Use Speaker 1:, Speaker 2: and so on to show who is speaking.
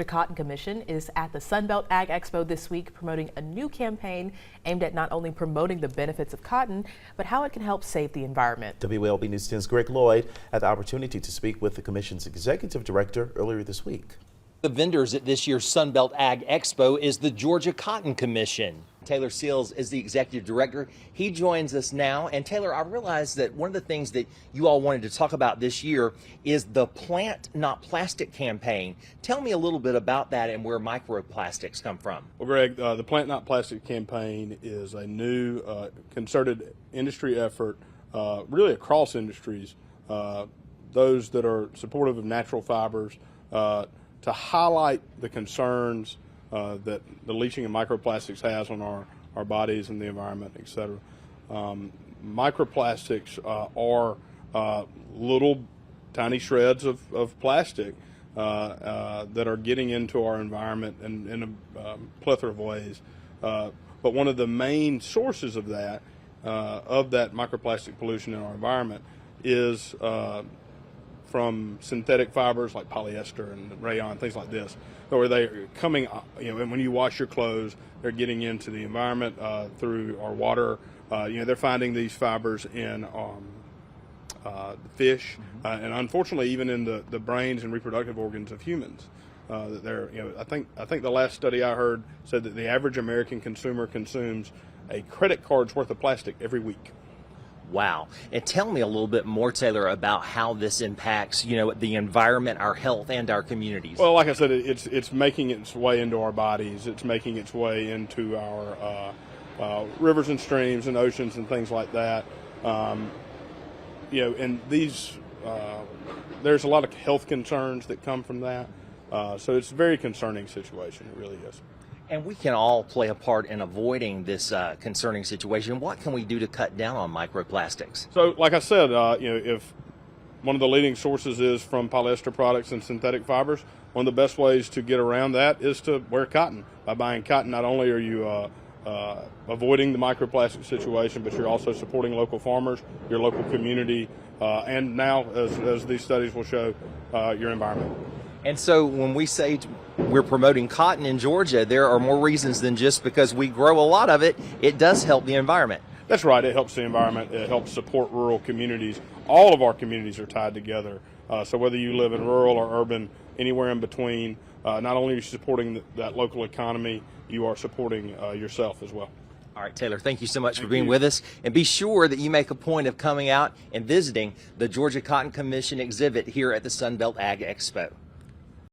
Speaker 1: The Cotton Commission is at the Sunbelt Ag Expo this week promoting a new campaign aimed at not only promoting the benefits of cotton, but how it can help save the environment.
Speaker 2: WLB News 10's Greg Lloyd had the opportunity to speak with the Commission's executive director earlier this week.
Speaker 3: The vendors at this year's Sunbelt Ag Expo is the Georgia Cotton Commission. Taylor Seals is the executive director. He joins us now. And Taylor, I realize that one of the things that you all wanted to talk about this year is the Plant Not Plastic campaign. Tell me a little bit about that and where microplastics come from.
Speaker 4: Well, Greg, the Plant Not Plastic campaign is a new concerted industry effort, really across industries, those that are supportive of natural fibers, to highlight the concerns that the leaching of microplastics has on our bodies and the environment, et cetera. Microplastics are little tiny shreds of plastic that are getting into our environment in a plethora of ways. But one of the main sources of that microplastic pollution in our environment is from synthetic fibers like polyester and rayon, things like this, where they're coming, and when you wash your clothes, they're getting into the environment through our water. They're finding these fibers in fish, and unfortunately, even in the brains and reproductive organs of humans. I think the last study I heard said that the average American consumer consumes a credit card's worth of plastic every week.
Speaker 3: Wow. And tell me a little bit more, Taylor, about how this impacts, the environment, our health, and our communities.
Speaker 4: Well, like I said, it's making its way into our bodies. It's making its way into our rivers and streams and oceans and things like that. And these, there's a lot of health concerns that come from that. So it's a very concerning situation. It really is.
Speaker 3: And we can all play a part in avoiding this concerning situation. What can we do to cut down on microplastics?
Speaker 4: So, like I said, if one of the leading sources is from polyester products and synthetic fibers, one of the best ways to get around that is to wear cotton. By buying cotton, not only are you avoiding the microplastic situation, but you're also supporting local farmers, your local community, and now, as these studies will show, your environment.
Speaker 3: And so when we say we're promoting cotton in Georgia, there are more reasons than just because we grow a lot of it. It does help the environment.
Speaker 4: That's right. It helps the environment. It helps support rural communities. All of our communities are tied together. So whether you live in rural or urban, anywhere in between, not only are you supporting that local economy, you are supporting yourself as well.
Speaker 3: All right, Taylor, thank you so much for being with us. And be sure that you make a point of coming out and visiting the Georgia Cotton Commission exhibit here at the Sunbelt Ag Expo.